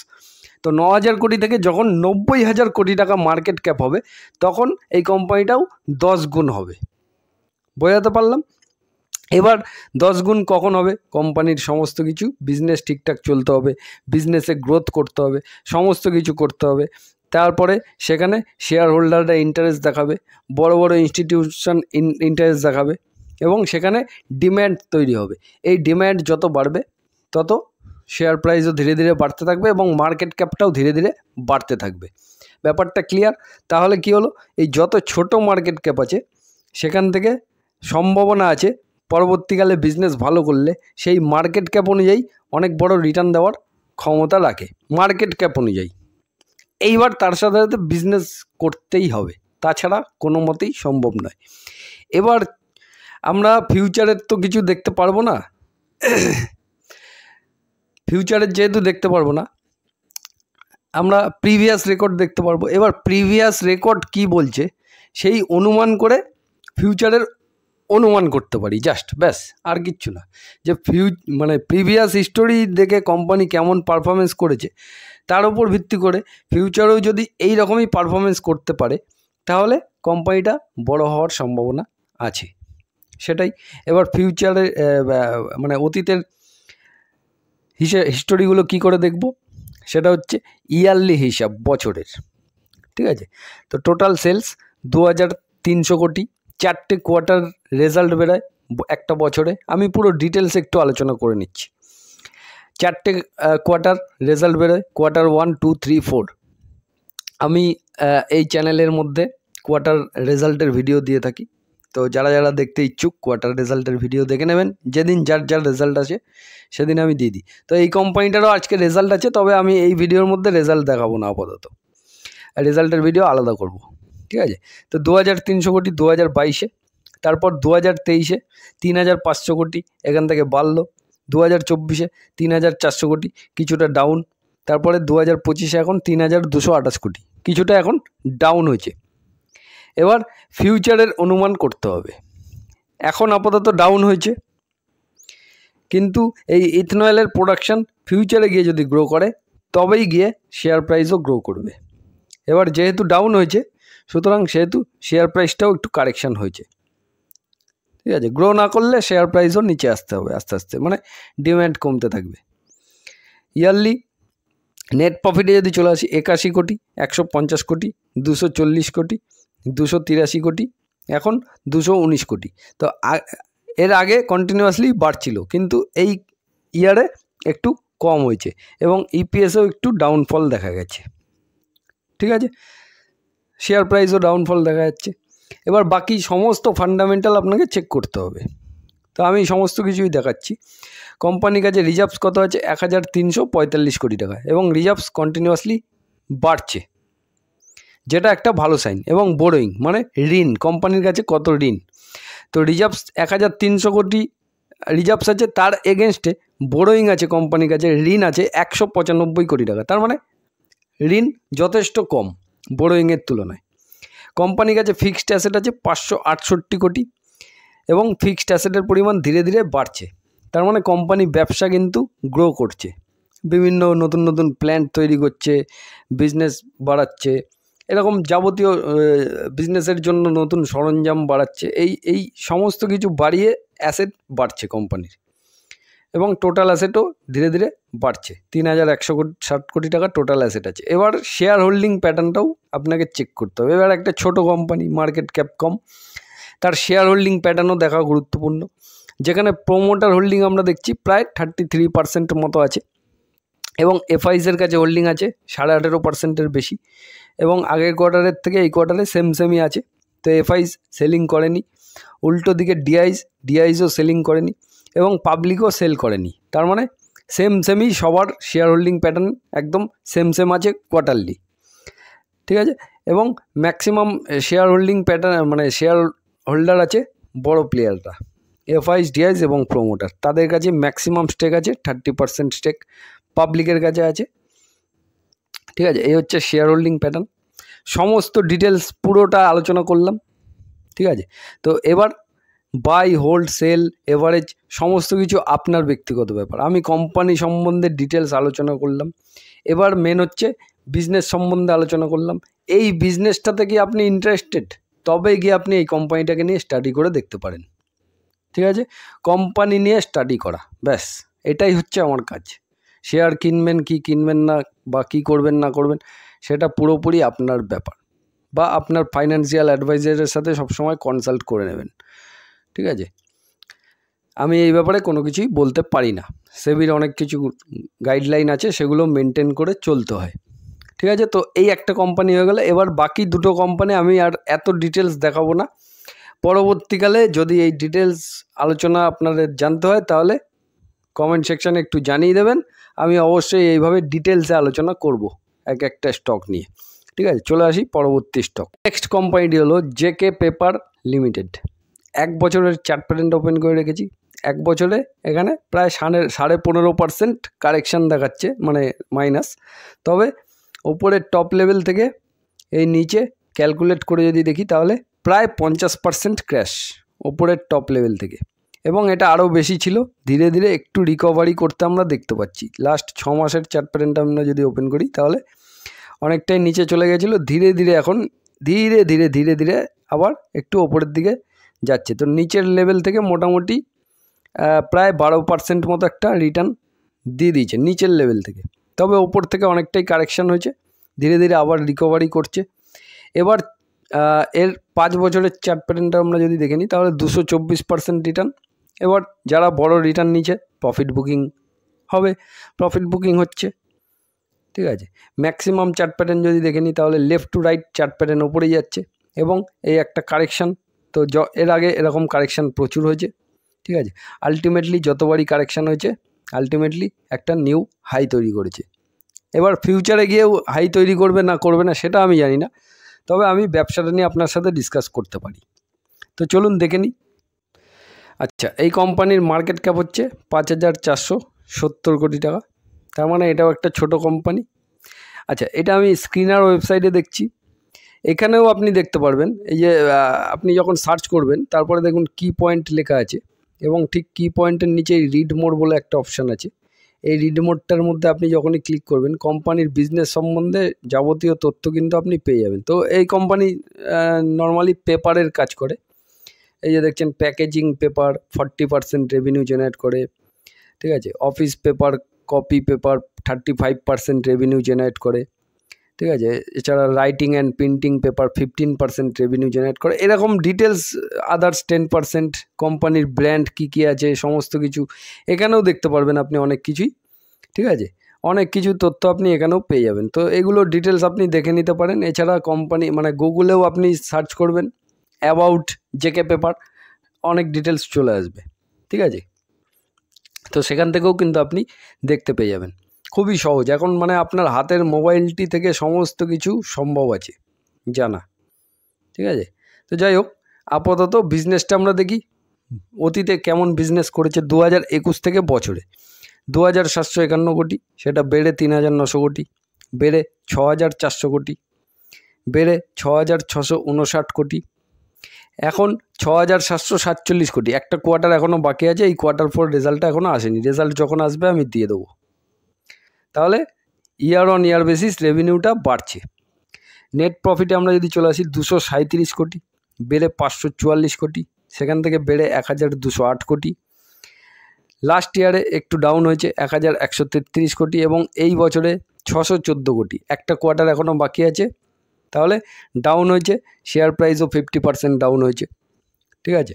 তো 9,000 কোটি থেকে যখন 90,000 কোটি টাকা মার্কেট ক্যাপ হবে তখন এই কোম্পানিটাও 10 গুণ হবে। বোঝাতে পারলাম? এবার 10 গুণ কখন হবে? কোম্পানির সমস্ত কিছু বিজনেস ঠিকঠাক চলতে হবে, বিজনেসে গ্রোথ করতে হবে, সমস্ত কিছু করতে হবে, তারপরে সেখানে শেয়ার হোল্ডাররা ইন্টারেস্ট দেখাবে, বড় বড় ইনস্টিটিউশন ইন্টারেস্ট দেখাবে এবং সেখানে ডিম্যান্ড তৈরি হবে। এই ডিম্যান্ড যত বাড়বে তত শেয়ার প্রাইসও ধীরে ধীরে বাড়তে থাকবে এবং মার্কেট ক্যাপটাও ধীরে ধীরে বাড়তে থাকবে। ব্যাপারটা ক্লিয়ার? তাহলে কি হলো, এই যত ছোট মার্কেট ক্যাপ আছে সেখান থেকে সম্ভাবনা আছে পরবর্তীকালে বিজনেস ভালো করলে সেই মার্কেট ক্যাপ অনুযায়ী অনেক বড় রিটার্ন দেওয়ার ক্ষমতা রাখে মার্কেট ক্যাপ অনুযায়ী। এইবার তার সাথে সাথে বিজনেস করতেই হবে, তাছাড়া কোনো মতেই সম্ভব নয়। এবার আমরা ফিউচারের তো কিছু দেখতে পারবো না, ফিউচারের যেহেতু দেখতে পারবো না আমরা প্রিভিয়াস রেকর্ড দেখতে পারবো। এবার প্রিভিয়াস রেকর্ড কি বলছে সেই অনুমান করে ফিউচারের অনুমান করতে পারি, জাস্ট ব্যাস, আর কিচ্ছু না। যে মানে প্রিভিয়াস হিস্টোরি দেখে কোম্পানি কেমন পারফরমেন্স করেছে তার উপর ভিত্তি করে ফিউচারেও যদি এই রকমই পারফরমেন্স করতে পারে তাহলে কোম্পানিটা বড় হওয়ার সম্ভাবনা আছে, সেটাই। এবার ফিউচারে মানে অতীতের হিস্টোরিগুলো কি করে দেখব, সেটা হচ্ছে ইয়ারলি হিসাব, বছরের, ঠিক আছে। তো টোটাল সেলস 2,300 কোটি, 4টে কোয়ার্টার রেজাল্ট বেরোয় একটা বছরে। আমি পুরো ডিটেলস একটু আলোচনা করে নিচ্ছি। 4টে কোয়ার্টার রেজাল্ট বেরোয়, কোয়ার্টার 1, 2, 3, 4। আমি এই চ্যানেলের মধ্যে কোয়ার্টার রেজাল্টের ভিডিও দিয়ে থাকি, তো যারা যারা দেখতে ইচ্ছুক কোয়ার্টার রেজাল্টের ভিডিও দেখে নেবেন, যেদিন যার যার রেজাল্ট আছে সেদিন আমি দিয়ে দিই। তো এই কোম্পানিটারও আজকে রেজাল্ট আছে, তবে আমি এই ভিডিওর মধ্যে রেজাল্ট দেখাবো না, আপাতত রেজাল্টের ভিডিও আলাদা করব, ঠিক আছে। তো 2,300 কোটি 2022-এ, তারপর 2023-এ 3,500 কোটি, এখান থেকে বাড়লো। 2024-এ 3,400 কোটি, কিছুটা ডাউন। তারপরে 2025-এ এখন 3,228 কোটি, কিছুটা এখন ডাউন হয়েছে। এবার ফিউচারের অনুমান করতে হবে। এখন আপাতত ডাউন হয়েছে, কিন্তু এই ইথনয়েলের প্রোডাকশান ফিউচারে গিয়ে যদি গ্রো করে তবেই গিয়ে শেয়ার প্রাইসও গ্রো করবে। এবার যেহেতু ডাউন হয়েছে সুতরাং সেহেতু শেয়ার প্রাইসটাও একটু কারেকশান হয়েছে, ঠিক আছে। গ্রো না করলে শেয়ার প্রাইসও নিচে আসতে হবে আস্তে আস্তে, মানে ডিম্যান্ড কমতে থাকবে। ইয়ারলি নেট প্রফিটে যদি চলে আসি 81 কোটি, 150 কোটি, 240 কোটি, 283 কোটি, এখন 219 কোটি। তো এর আগে কন্টিনিউয়াসলি বাড়ছিল, কিন্তু এই ইয়ারে একটু কম হয়েছে এবং ইপিএসও একটু ডাউনফল দেখা গেছে। ঠিক আছে, শেয়ার প্রাইসও ডাউনফল দেখা যাচ্ছে। এবার বাকি সমস্ত ফান্ডামেন্টাল আপনাকে চেক করতে হবে। তো আমি সমস্ত কিছুই দেখাচ্ছি। কোম্পানির কাছে রিজার্ভস কত আছে? 1345 কোটি টাকা, এবং রিজার্ভস কন্টিনিউয়াসলি বাড়ছে, যেটা একটা ভালো সাইন। এবং বোরোয়িং মানে ঋণ, কোম্পানির কাছে কত ঋণ। তো রিজার্ভস 1300 কোটি রিজার্ভস আছে, তার এগেনস্টে বোরোয়িং আছে, কোম্পানির কাছে ঋণ আছে 195 কোটি টাকা। তার মানে ঋণ যথেষ্ট কম বোরোয়িংয়ের তুলনায়। কোম্পানির কাছে ফিক্সড অ্যাসেট আছে 568 কোটি, এবং ফিক্সড অ্যাসেটের পরিমাণ ধীরে ধীরে বাড়ছে। তার মানে কোম্পানি ব্যবসা কিন্তু গ্রো করছে, বিভিন্ন নতুন নতুন প্ল্যান্ট তৈরি করছে, বিজনেস বাড়াচ্ছে, এরকম যাবতীয় বিজনেসের জন্য নতুন সরঞ্জাম বাড়াচ্ছে। এই সমস্ত কিছু বাড়িয়ে অ্যাসেট বাড়ছে কোম্পানির, এবং টোটাল অ্যাসেটও ধীরে ধীরে বাড়ছে। 3160 কোটি টাকা টোটাল অ্যাসেট আছে। এবার শেয়ার হোল্ডিং প্যাটার্নটাও আপনাকে চেক করতে হবে। এবার একটা ছোট কোম্পানি, মার্কেট ক্যাপ কম, তার শেয়ার হোল্ডিং প্যাটার্নও দেখা গুরুত্বপূর্ণ। যেখানে প্রোমোটার হোল্ডিং আমরা দেখছি প্রায় 33% মতো আছে, এবং এফআইসের কাছে হোল্ডিং আছে 18.5%-এর বেশি, এবং আগের কোয়ার্টারের থেকে এই কোয়ার্টারে সেমই আছে। তো এফআইস সেলিং করেনি, উল্টো দিকে ডিআইসও সেলিং করেনি, এবং পাবলিকও সেল করেনি। তার মানে সেমই সবার শেয়ার হোল্ডিং প্যাটার্ন একদম সেম আছে কোয়ার্টারলি। ঠিক আছে, এবং ম্যাক্সিমাম শেয়ার হোল্ডিং প্যাটার্ন মানে শেয়ার হোল্ডার আছে বড় প্লেয়াররা, এফআইস, ডিআইস এবং প্রোমোটার। তাদের কাছে ম্যাক্সিমাম স্টেক আছে, 30% স্টেক পাবলিকের কাছে আছে। ঠিক আছে, এই হচ্ছে শেয়ার হোল্ডিং প্যাটার্ন। সমস্ত ডিটেলস পুরোটা আলোচনা করলাম। ঠিক আছে, তো এবার বাই, হোল্ড, সেল, এভারেজ সমস্ত কিছু আপনার ব্যক্তিগত ব্যাপার। আমি কোম্পানি সম্বন্ধে ডিটেলস আলোচনা করলাম। এবার মেন হচ্ছে বিজনেস সম্বন্ধে আলোচনা করলাম। এই বিজনেসটাতে কি আপনি ইন্টারেস্টেড, তবে গিয়ে আপনি এই কোম্পানিটাকে নিয়ে স্টাডি করে দেখতে পারেন। ঠিক আছে, কোম্পানি নিয়ে স্টাডি করা, ব্যাস এটাই হচ্ছে আমার কাজ। শেয়ার কিনবেন কি কিনবেন না, বা কী করবেন না করবেন, সেটা পুরোপুরি আপনার ব্যাপার, বা আপনার ফাইন্যান্সিয়াল অ্যাডভাইজারের সাথে সবসময় কনসাল্ট করে নেবেন। ঠিক আছে, আমি এই ব্যাপারে কোনো কিছুই বলতে পারি না। সেবির অনেক কিছু গাইডলাইন আছে, সেগুলো মেনটেন করে চলতে হয়। ঠিক আছে, তো এই একটা কোম্পানি হয়ে গেল। এবার বাকি দুটো কোম্পানি আমি আর এত ডিটেলস দেখাবো না। পরবর্তীকালে যদি এই ডিটেলস আলোচনা আপনাদের জানতে হয়, তাহলে কমেন্ট সেকশানে একটু জানিয়ে দেবেন। আমি অবশ্যই এইভাবে ডিটেলসে আলোচনা করব এক একটা স্টক নিয়ে। ঠিক আছে, চলে আসি পরবর্তী স্টক। নেক্সট কোম্পানিটি হলো জেকে পেপার লিমিটেড। 1 বছরের চার্ট প্যাটার্ন ওপেন করে রেখেছি। 1 বছরে এখানে প্রায় 15.5% কারেকশান দেখাচ্ছে, মানে মাইনাস। তবে ওপরের টপ লেভেল থেকে এই নিচে ক্যালকুলেট করে যদি দেখি, তাহলে প্রায় 50% ক্র্যাশ ওপরের টপ লেভেল থেকে, এবং এটা আরও বেশি ছিল। ধীরে ধীরে একটু রিকভারি করতে আমরা দেখতে পাচ্ছি। লাস্ট 6 মাসের চার্ট প্যাটার্নটা আমরা যদি ওপেন করি, তাহলে অনেকটাই নিচে চলে গেছিলো। ধীরে ধীরে এখন ধীরে ধীরে আবার একটু ওপরের দিকে যাচ্ছে। তো নিচের লেভেল থেকে মোটামুটি প্রায় 12% মতো একটা রিটার্ন দিয়ে দিয়েছে নিচের লেভেল থেকে। তবে ওপর থেকে অনেকটাই কারেকশান হয়েছে, ধীরে ধীরে আবার রিকভারি করছে। এবার এর 5 বছরের চার্ট প্যাটার্নটা আমরা যদি দেখে নিই, তাহলে 224% রিটার্ন। এবার যারা বড় রিটার্ন নিচ্ছে, প্রফিট বুকিং হবে, প্রফিট বুকিং হচ্ছে। ঠিক আছে, ম্যাক্সিমাম চার্ট প্যাটার্ন যদি দেখে নিই, তাহলে left to right chart pattern ওপরেই যাচ্ছে, এবং এই একটা কারেকশান। তো এর আগে এরকম কারেকশান প্রচুর হয়েছে। ঠিক আছে, আলটিমেটলি যতবারই কারেকশান হয়েছে, আলটিমেটলি একটা নিউ হাই তৈরি করেছে। এবার ফিউচারে গিয়েও হাই তৈরি করবে না সেটা আমি জানি না, তবে আমি ব্যবসাটা নিয়ে আপনার সাথে ডিসকাস করতে পারি। তো চলুন দেখে নিই। আচ্ছা, এই কোম্পানির মার্কেট ক্যাপ হচ্ছে 5470 কোটি টাকা। তার মানে এটাও একটা ছোট কোম্পানি। আচ্ছা, এটা আমি স্ক্রিনার ওয়েবসাইটে দেখছি। এখানেও আপনি দেখতে পারবেন, এই যে আপনি যখন সার্চ করবেন, তারপরে দেখুন কি পয়েন্ট লেখা আছে, এবং ঠিক কি পয়েন্টের নিচে রিড মোর বলে একটা অপশান আছে। এই রিড মোডটার মধ্যে আপনি যখনই ক্লিক করবেন, কোম্পানির বিজনেস সম্বন্ধে যাবতীয় তথ্য কিন্তু আপনি পেয়ে যাবেন। তো এই কোম্পানি নর্মালি পেপারের কাজ করে। এই যে দেখছেন, প্যাকেজিং পেপার 40% রেভিনিউ জেনারেট করে। ঠিক আছে, office paper copy paper 35% revenue generate করে, ঠিক আছে। এছাড়া writing and printing paper 15% revenue generate করে। এরকম ডিটেলস আদার্স 10% কোম্পানির ব্র্যান্ড কী কী আছে সমস্ত কিছু এখানেও দেখতে পারবেন আপনি, অনেক কিছুই, ঠিক আছে। অনেক কিছু তথ্য আপনি এখানেও পেয়ে যাবেন। তো এগুলো ডিটেলস আপনি দেখে নিতে পারেন। এছাড়া কোম্পানি মানে গুগলেও আপনি সার্চ করবেন অ্যাবাউট জেকে পেপার, অনেক ডিটেলস চলে আসবে, ঠিক আছে। তো সেখান থেকেও কিন্তু আপনি দেখতে পেয়ে যাবেন। খুবই সহজ, এখন মানে আপনার হাতের মোবাইলটি থেকে সমস্ত কিছু সম্ভব আছে জানা, ঠিক আছে। তো যাই হোক, আপাতত বিজনেসটা আমরা দেখি অতীতে কেমন বিজনেস করেছে। 2021 থেকে বছরে 2751 কোটি, সেটা বেড়ে 3900 কোটি, বেড়ে 6400 কোটি, বেড়ে 6659 কোটি, এখন 6747 কোটি। একটা কোয়ার্টার এখনও বাকি আছে, এই কোয়ার্টার 4 রেজাল্টটা এখনও আসেনি। রেজাল্ট যখন আসবে আমি দিয়ে দেবো। তাহলে ইয়ার অন ইয়ার বেসিস রেভিনিউটা বাড়ছে। নেট প্রফিটে আমরা যদি চলে আসি 237 কোটি, বেড়ে 544 কোটি, সেখান থেকে বেড়ে 1208 কোটি। লাস্ট ইয়ারে একটু ডাউন হয়েছে 1133 কোটি, এবং এই বছরে 614 কোটি। একটা কোয়ার্টার এখনও বাকি আছে, তাহলে ডাউন হয়েছে। শেয়ার প্রাইসও 50% ডাউন হয়েছে, ঠিক আছে।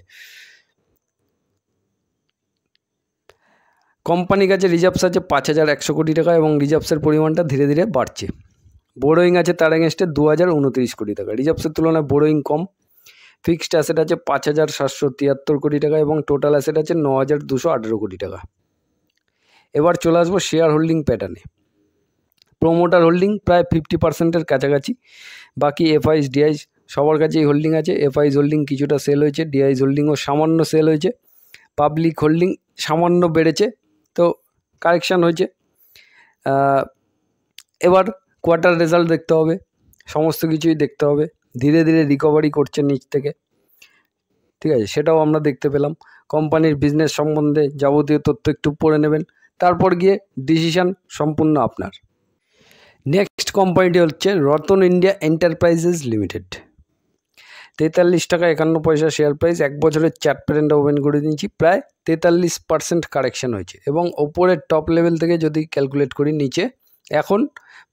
কোম্পানির কাছে রিজার্ভস আছে 5100 কোটি টাকা, এবং রিজার্ভসের পরিমাণটা ধীরে ধীরে বাড়ছে। বোরোয়িং আছে তার এগেনস্টে 2029 কোটি টাকা, রিজার্ভসের তুলনায় বোরোয়িং কম। ফিক্সড অ্যাসেট আছে 5773 কোটি টাকা, এবং টোটাল অ্যাসেট আছে 9218 কোটি টাকা। এবার চলে আসবো শেয়ার হোল্ডিং প্যাটার্নে। প্রোমোটার হোল্ডিং প্রায় 50%-এর কাছাকাছি, বাকি এফআইস ডিআইস সবার কাছেই হোল্ডিং আছে। এফআইস হোল্ডিং কিছুটা সেল হয়েছে, ডিআইস হোল্ডিংও সামান্য সেল হয়েছে, পাবলিক হোল্ডিং সামান্য বেড়েছে, তো কারেকশান হয়েছে। এবার কোয়ার্টার রেজাল্ট দেখতে হবে, সমস্ত কিছুই দেখতে হবে। ধীরে ধীরে রিকভারি করছে নিচ থেকে, ঠিক আছে, সেটাও আমরা দেখতে পেলাম। কোম্পানির বিজনেস সম্বন্ধে যাবতীয় তথ্য একটু পড়ে নেবেন, তারপর গিয়ে ডিসিশান সম্পূর্ণ আপনার। নেক্সট কোম্পানিটি হচ্ছে রতন ইন্ডিয়া এন্টারপ্রাইজেস লিমিটেড। 43 টাকা 51 পয়সা শেয়ার প্রাইস। এক বছরের চার্ট প্যাটার্নটা ওপেন করে দিয়েছি, প্রায় 43% কারেকশান হয়েছে, এবং ওপরের টপ লেভেল থেকে যদি ক্যালকুলেট করি নিচে এখন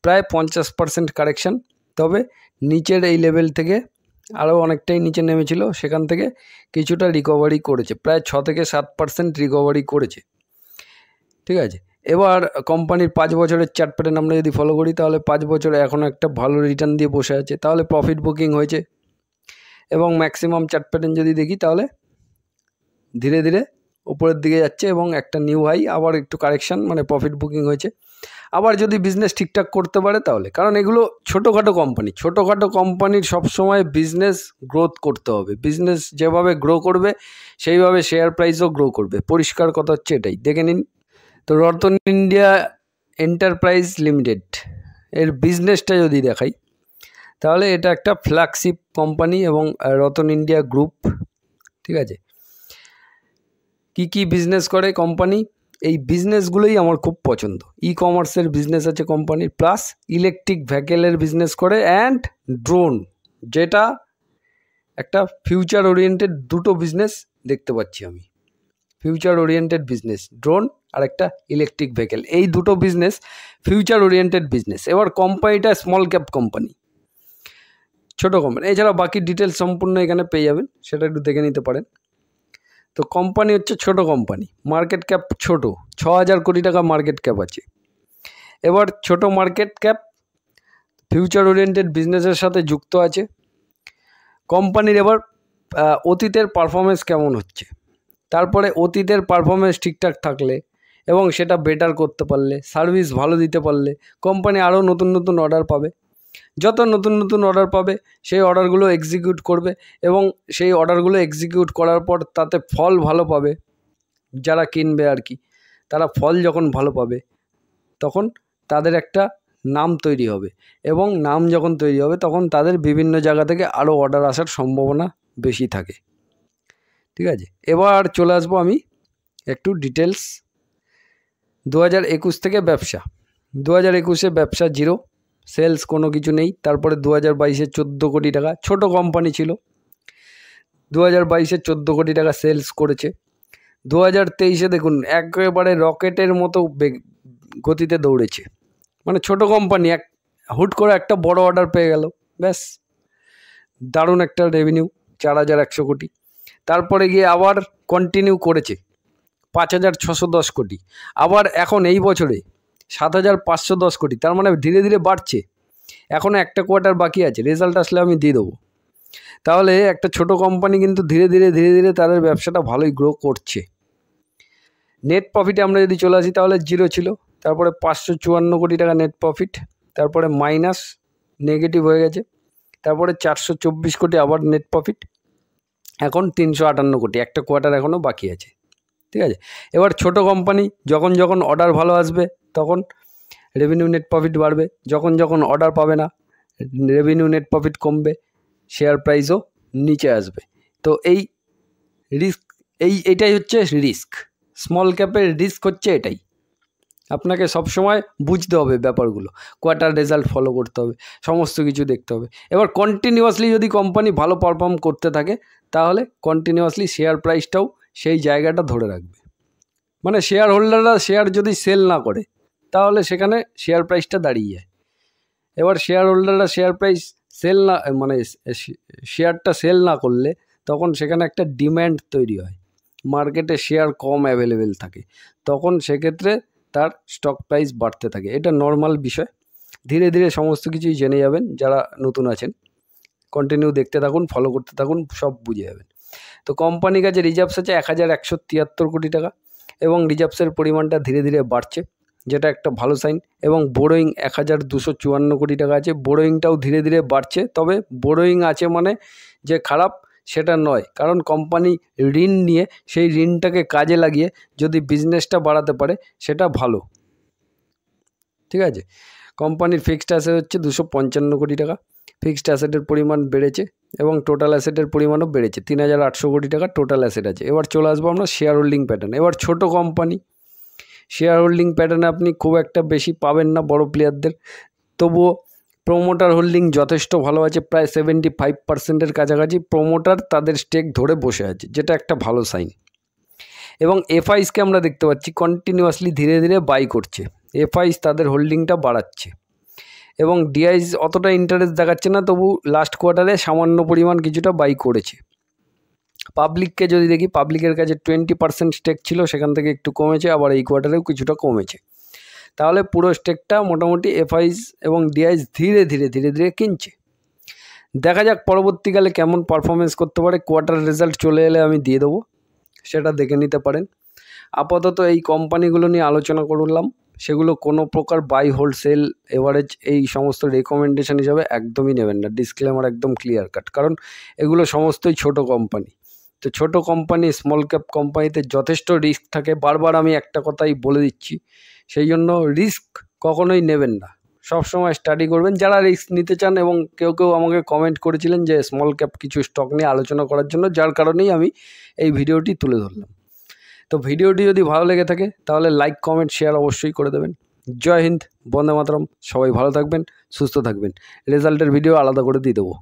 প্রায় 50% কারেকশান। তবে নিচের এই লেভেল থেকে আরও অনেকটাই নিচে নেমেছিল, সেখান থেকে কিছুটা রিকভারি করেছে, প্রায় 6 থেকে 7% রিকভারি করেছে, ঠিক আছে। এবার কোম্পানির 5 বছরের চার্ট প্যাটার্ন আমরা যদি ফলো করি, তাহলে 5 বছরে এখনও একটা ভালো রিটার্ন দিয়ে বসে আছে, তাহলে প্রফিট বুকিং হয়েছে। এবং ম্যাক্সিমাম চার্ট প্যাটার্ন যদি দেখি, তাহলে ধীরে ধীরে উপরের দিকে যাচ্ছে, এবং একটা নিউ হাই, আবার একটু কারেকশান, মানে প্রফিট বুকিং হয়েছে। আবার যদি বিজনেস ঠিকঠাক করতে পারে তাহলে, কারণ এগুলো ছোটোখাটো কোম্পানি, ছোটোখাটো কোম্পানির সবসময় বিজনেস গ্রোথ করতে হবে। বিজনেস যেভাবে গ্রো করবে সেইভাবে শেয়ার প্রাইসও গ্রো করবে, পরিষ্কার কথা হচ্ছে এটাই। দেখে নিন। তো রতন ইন্ডিয়া এন্টারপ্রাইজ লিমিটেড এর বিজনেসটা যদি দেখাই, তাহলে এটা একটা ফ্ল্যাগশিপ কোম্পানি, এবং রতন ইন্ডিয়া গ্রুপ, ঠিক আছে। কি কি বিজনেস করে কোম্পানি, এই বিজনেসগুলোই আমার খুব পছন্দ। ই কমার্সের বিজনেস আছে কোম্পানির, প্লাস ইলেকট্রিক ভেহিকেলের বিজনেস করে, অ্যান্ড ড্রোন, যেটা একটা ফিউচার ওরিয়েন্টেড দুটো বিজনেস দেখতে পাচ্ছি আমি। ফিউচার ওরিয়েন্টেড বিজনেস, ড্রোন আর একটা ইলেকট্রিক ভেহিকেল, এই দুটো বিজনেস ফিউচার ওরিয়েন্টেড বিজনেস। এবার কোম্পানিটা স্মল ক্যাপ কোম্পানি, ছোটো কোম্পানি। এছাড়া বাকি ডিটেলস সম্পূর্ণ এখানে পেয়ে যাবেন, সেটা একটু দেখে নিতে পারেন। তো কোম্পানি হচ্ছে ছোটো কোম্পানি, মার্কেট ক্যাপ ছোটো, 6000 কোটি টাকা মার্কেট ক্যাপ আছে। এবার ছোটো মার্কেট ক্যাপ, ফিউচার ওরিয়েন্টেড বিজনেসের সাথে যুক্ত আছে। কোম্পানির এবার অতীতের পারফরমেন্স কেমন হচ্ছে, তারপরে অতীতের পারফরমেন্স ঠিকঠাক থাকলে এবং সেটা বেটার করতে পারলে, সার্ভিস ভালো দিতে পারলে কোম্পানি আরও নতুন নতুন অর্ডার পাবে। যত নতুন নতুন অর্ডার পাবে সেই অর্ডারগুলো এক্সিকিউট করবে, এবং সেই অর্ডারগুলো এক্সিকিউট করার পর তাতে ফল ভালো পাবে যারা কিনবে আর কি। তারা ফল যখন ভালো পাবে তখন তাদের একটা নাম তৈরি হবে, এবং নাম যখন তৈরি হবে তখন তাদের বিভিন্ন জায়গা থেকে আরও অর্ডার আসার সম্ভাবনা বেশি থাকে, ঠিক আছে। এবার চলে আসবো আমি একটু ডিটেলস। 2021 থেকে ব্যবসা, 2021-এ ব্যবসা জিরো, সেলস কোনো কিছু নেই। তারপরে 2022-এ 14 কোটি টাকা, ছোট কোম্পানি ছিল, 2022-এ 14 কোটি টাকা সেলস করেছে। 2023-এ দেখুন একেবারে রকেটের মতো গতিতে দৌড়েছে, মানে ছোট কোম্পানি হুট করে একটা বড় অর্ডার পেয়ে গেল, ব্যাস দারুণ একটা রেভিনিউ 4100 কোটি। তারপরে গিয়ে আবার কন্টিনিউ করেছে 5610 কোটি, আবার এখন এই বছরে 7510 কোটি, তার মানে ধীরে ধীরে বাড়ছে। এখনও একটা কোয়ার্টার বাকি আছে, রেজাল্ট আসলে আমি দিয়ে দেবো। তাহলে একটা ছোট কোম্পানি কিন্তু ধীরে ধীরে তাদের ব্যবসাটা ভালোই গ্রো করছে। নেট প্রফিটে আমরা যদি চলে আসি তাহলে 0 ছিল, তারপরে 554 কোটি টাকা নেট প্রফিট, তারপরে মাইনাস নেগেটিভ হয়ে গেছে, তারপরে 424 কোটি আবার নেট প্রফিট, এখন 358 কোটি, একটা কোয়ার্টার এখনও বাকি আছে। ঠিক আছে, এবার ছোট কোম্পানি যখন যখন অর্ডার ভালো আসবে তখন রেভিনিউ নেট প্রফিট বাড়বে, যখন অর্ডার পাবে না রেভিনিউ নেট প্রফিট কমবে, শেয়ার প্রাইসও নিচে আসবে। তো এই রিস্ক, এইটাই হচ্ছে রিস্ক। স্মল ক্যাপের রিস্ক হচ্ছে এটাই। আপনাকে সবসময় বুঝতে হবে ব্যাপারগুলো, কোয়ার্টার রেজাল্ট ফলো করতে হবে, সমস্ত কিছু দেখতে হবে। এবার কন্টিনিউয়াসলি যদি কোম্পানি ভালো পারফর্ম করতে থাকে তাহলে কন্টিনিউয়াসলি শেয়ার প্রাইসটাও সেই জায়গাটা ধরে রাখবে। মানে শেয়ার হোল্ডাররা শেয়ার যদি সেল না করে তাহলে সেখানে শেয়ার প্রাইসটা দাঁড়িয়ে যায়। এবার শেয়ার হোল্ডাররা শেয়ার প্রাইস সেল না, মানে শেয়ারটা সেল না করলে তখন সেখানে একটা ডিম্যান্ড তৈরি হয়, মার্কেটে শেয়ার কম অ্যাভেলেবেল থাকে, তখন সেক্ষেত্রে তার স্টক প্রাইস বাড়তে থাকে। এটা নর্মাল বিষয়, ধীরে ধীরে সমস্ত কিছুই জেনে যাবেন যারা নতুন আছেন। কন্টিনিউ দেখতে থাকুন, ফলো করতে থাকুন, সব বুঝে যাবেন। তো কোম্পানির কাছে রিজার্ভস আছে 1173 কোটি টাকা, এবং রিজার্ভসের পরিমাণটা ধীরে ধীরে বাড়ছে, যেটা একটা ভালো সাইন। এবং বোরোয়িং 1254 কোটি টাকা আছে, বোরোয়িংটাও ধীরে ধীরে বাড়ছে। তবে বোরোয়িং আছে মানে যে খারাপ সেটা নয়, কারণ কোম্পানি ঋণ নিয়ে সেই ঋণটাকে কাজে লাগিয়ে যদি বিজনেসটা বাড়াতে পারে সেটা ভালো। ঠিক আছে, কোম্পানির ফিক্সড অ্যাসেট হচ্ছে 255 কোটি টাকা, ফিক্সড অ্যাসেটের পরিমাণ বেড়েছে এবং টোটাল অ্যাসেটের পরিমাণও বেড়েছে, 3800 কোটি টাকা টোটাল অ্যাসেট আছে। এবার চলে আসবো আমরা শেয়ার হোল্ডিং প্যাটার্ন। এবার ছোট কোম্পানি শেয়ার হোল্ডিং প্যাটার্নে আপনি খুব একটা বেশি পাবেন না বড় প্লেয়ারদের, তবুও প্রোমোটার হোল্ডিং যথেষ্ট ভালো আছে, প্রায় 75%-এর কাছাকাছি প্রোমোটার তাদের স্টেক ধরে বসে আছে, যেটা একটা ভালো সাইন। এবং এফআইসকে আমরা দেখতে পাচ্ছি কন্টিনিউয়াসলি ধীরে ধীরে বাই করছে, এফআইস তাদের হোল্ডিংটা বাড়াচ্ছে। এবং ডিআইস অতটা ইন্টারেস্ট দেখাচ্ছে না, তবু লাস্ট কোয়ার্টারে সামান্য পরিমাণ কিছুটা বাই করেছে। পাবলিককে যদি দেখি, পাবলিকের কাছে 20% স্টেক ছিল, সেখান থেকে একটু কমেছে, আবার এই কোয়ার্টারেও কিছুটা কমেছে। তাহলে পুরো স্টেকটা মোটামুটি এফআইস এবং ডিআইস ধীরে ধীরে কিনছে। দেখা যাক পরবর্তীকালে কেমন পারফরমেন্স করতে পারে, কোয়ার্টার রেজাল্ট চলে এলে আমি দিয়ে দেবো, সেটা দেখে নিতে পারেন। আপাতত এই কোম্পানিগুলো নিয়ে আলোচনা করলাম, সেগুলো কোনো প্রকার বাই হোল্ড সেল এভারেজ এই সমস্ত রেকমেন্ডেশন হিসাবে একদমই নেবেন না, ডিসক্লেমার একদম ক্লিয়ার কাট, কারণ এগুলো সমস্তই ছোট কোম্পানি। তো ছোট কোম্পানি, স্মল ক্যাপ কোম্পানিতে যথেষ্ট রিস্ক থাকে, বারবার আমি একটা কথাই বলে দিচ্ছি, সেই জন্য রিস্ক কখনোই নেবেন না, সবসময় স্টাডি করবেন যারা রিস্ক নিতে চান। এবং কেউ আমাকে কমেন্ট করেছিলেন যে স্মল ক্যাপ কিছু স্টক নিয়ে আলোচনা করার জন্য, যার কারণেই আমি এই ভিডিওটি তুলে ধরলাম। তো ভিডিওটি যদি ভালো লেগে থাকে তাহলে লাইক, কমেন্ট, শেয়ার অবশ্যই করে দেবেন। জয় হিন্দ, বন্দে মাতরম, সবাই ভালো থাকবেন, সুস্থ থাকবেন। রেজাল্টের ভিডিও আলাদা করে দিয়ে দেবো।